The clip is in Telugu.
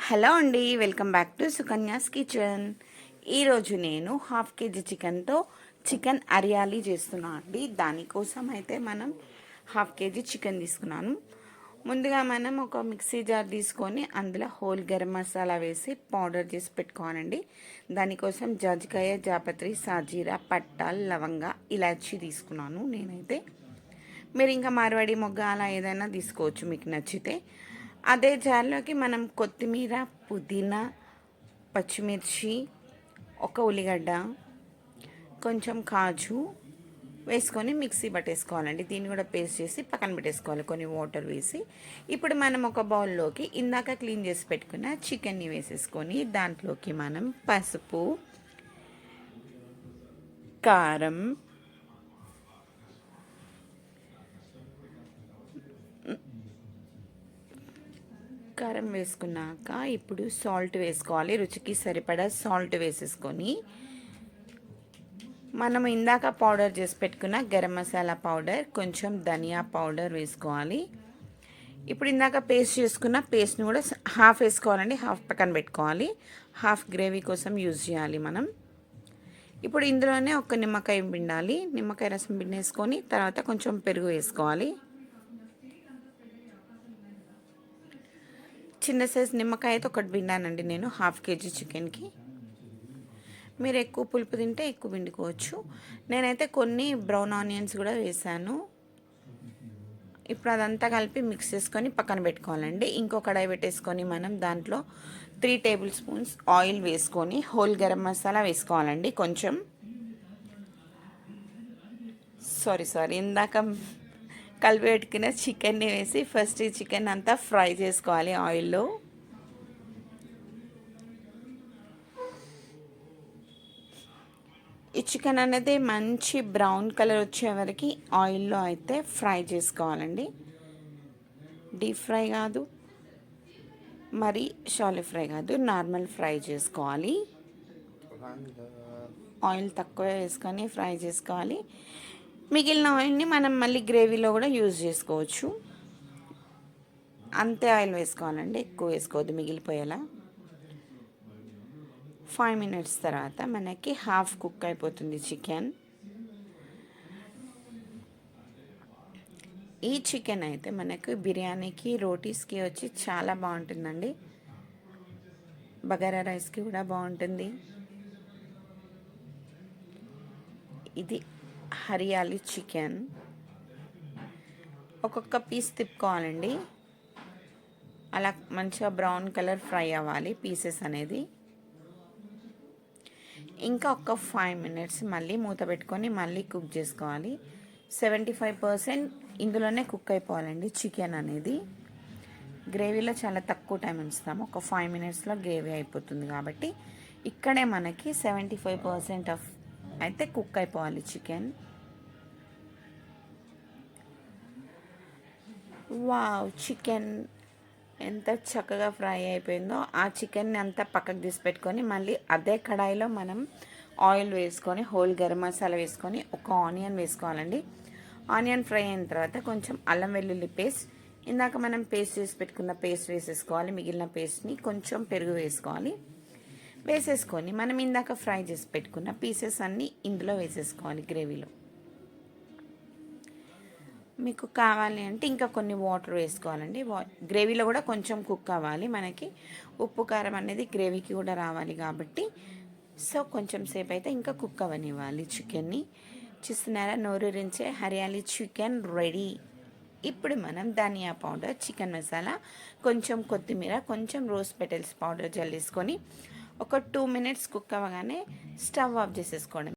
హలో అండి, welcome back to Sukanya's kitchen. ఈరోజు నేను హాఫ్ కేజీ చికెన్తో చికెన్ అరియాలి చేస్తున్నాను అండి. దానికోసం అయితే మనం హాఫ్ కేజీ చికెన్ తీసుకున్నాను. ముందుగా మనం ఒక మిక్సీ జార్ తీసుకొని అందులో హోల్ గరం మసాలా వేసి పౌడర్ చేసి పెట్టుకోవాలండి. దానికోసం జాజికాయ, జాపత్రి, సాజీరా, పట్టాల్, లవంగ, ఇలాచీ తీసుకున్నాను నేనైతే. మీరు ఇంకా మార్వాడి మొగ్గ అలా ఏదైనా తీసుకోవచ్చు మీకు నచ్చితే. అదే జార్లోకి మనం కొత్తిమీర, పుదీనా, పచ్చిమిర్చి, ఒక ఉల్లిగడ్డ, కొంచెం కాజు వేసుకొని మిక్సీ పట్టేసుకోవాలండి. దీన్ని కూడా పేస్ట్ చేసి పక్కన పెట్టేసుకోవాలి కొన్ని వాటర్ వేసి. ఇప్పుడు మనం ఒక బౌల్లోకి ఇందాక క్లీన్ చేసి పెట్టుకున్న చికెన్ని వేసేసుకొని దాంట్లోకి మనం పసుపు, కారం, కారం వేసుకున్నాక ఇప్పుడు సాల్ట్ వేసుకోవాలి. రుచికి సరిపడా సాల్ట్ వేసేసుకొని మనం ఇందాక పౌడర్ చేసి పెట్టుకున్న గరం మసాలా పౌడర్, కొంచెం ధనియా పౌడర్ వేసుకోవాలి. ఇప్పుడు ఇందాక పేస్ట్ చేసుకున్న పేస్ట్ని కూడా హాఫ్ వేసుకోవాలండి, హాఫ్ పక్కన పెట్టుకోవాలి. హాఫ్ గ్రేవీ కోసం యూజ్ చేయాలి మనం. ఇప్పుడు ఇందులోనే ఒక నిమ్మకాయ పిండాలి. నిమ్మకాయ రసం పిండేసుకొని తర్వాత కొంచెం పెరుగు వేసుకోవాలి. చిన్న సైజ్ నిమ్మకాయ అయితే ఒకటి పిండానండి నేను హాఫ్ కేజీ చికెన్కి. మీరు ఎక్కువ పులుపు తింటే ఎక్కువ పిండుకోవచ్చు. నేనైతే కొన్ని బ్రౌన్ ఆనియన్స్ కూడా వేసాను. ఇప్పుడు అదంతా కలిపి మిక్స్ చేసుకొని పక్కన పెట్టుకోవాలండి. ఇంకో కడాయి పెట్టేసుకొని మనం దాంట్లో 3 టేబుల్ స్పూన్స్ ఆయిల్ వేసుకొని హోల్ గరం మసాలా వేసుకోవాలండి. కొంచెం సారీ ఇందాక కలిపి పెట్టుకున్న చికెన్ని వేసి ఫస్ట్ ఈ చికెన్ అంతా ఫ్రై చేసుకోవాలి ఆయిల్లో. ఈ చికెన్ అనేది మంచి బ్రౌన్ కలర్ వచ్చే వరకు ఆయిల్లో అయితే ఫ్రై చేసుకోవాలండి. డీప్ ఫ్రై కాదు, మరి షాలో ఫ్రై కాదు, నార్మల్ ఫ్రై చేసుకోవాలి. ఆయిల్ తక్కువ వేసుకొని ఫ్రై చేసుకోవాలి. మిగిలిన ఆయిల్ని మనం మళ్ళీ గ్రేవీలో కూడా యూజ్ చేసుకోవచ్చు. అంతే ఆయిల్ వేసుకోవాలండి, ఎక్కువ వేసుకోవద్దు మిగిలిపోయేలా. 5 మినిట్స్ తర్వాత మనకి హాఫ్ కుక్ అయిపోతుంది చికెన్. ఈ చికెన్ అయితే మనకు బిర్యానీకి, రోటీస్కి వచ్చి చాలా బాగుంటుందండి. బగారా రైస్కి కూడా బాగుంటుంది. ఇది హరియాలి చికెన్. ఒక్కొక్క పీస్ తిప్పుకోవాలండి. అలా మంచిగా బ్రౌన్ కలర్ ఫ్రై అవ్వాలి పీసెస్ అనేది. ఇంకా ఒక 5 మినిట్స్ మళ్ళీ మూత పెట్టుకొని మళ్ళీ కుక్ చేసుకోవాలి. 75% ఇందులోనే కుక్ అయిపోవాలండి చికెన్ అనేది. గ్రేవీలో చాలా తక్కువ టైం ఉంచుతాము, ఒక 5 మినిట్స్లో గ్రేవీ అయిపోతుంది. కాబట్టి ఇక్కడే మనకి 75% ఆఫ్ అయితే కుక్ అయిపోవాలి చికెన్. వావ్, చికెన్ ఎంత చక్కగా ఫ్రై అయిపోయిందో. ఆ చికెన్ని అంతా పక్కకు తీసి పెట్టుకొని మళ్ళీ అదే కడాయిలో మనం ఆయిల్ వేసుకొని హోల్ గరం మసాలా వేసుకొని ఒక ఆనియన్ వేసుకోవాలండి. ఆనియన్ ఫ్రై అయిన తర్వాత కొంచెం అల్లం వెల్లుల్లి పేస్ట్, ఇందాక మనం పేస్ట్ చేసి పెట్టుకున్న పేస్ట్ వేసేసుకోవాలి. మిగిలిన పేస్ట్ని కొంచెం పెరుగు వేసుకోవాలి. వేసేసుకొని మనం ఇందాక ఫ్రై చేసి పెట్టుకున్న పీసెస్ అన్నీ ఇందులో వేసేసుకోవాలి గ్రేవీలో. మీకు కావాలి అంటే ఇంకా కొన్ని వాటర్ వేసుకోవాలండి. గ్రేవీలో కూడా కొంచెం కుక్ అవ్వాలి. మనకి ఉప్పు కారం అనేది గ్రేవీకి కూడా రావాలి కాబట్టి సో కొంచెం సేపు అయితే ఇంకా కుక్ అవ్వనివ్వాలి చికెన్ని. చూస్తున్నారా, నోరూరించే హరియాలి చికెన్ రెడీ. ఇప్పుడు మనం ధనియా పౌడర్, చికెన్ మసాలా, కొంచెం కొత్తిమీర, కొంచెం రోజ్ పెటల్స్ పౌడర్ జల్లేసుకొని ఒక 2 మినిట్స్ కుక్ అవ్వగానే స్టవ్ ఆఫ్ చేసేసుకోవడం.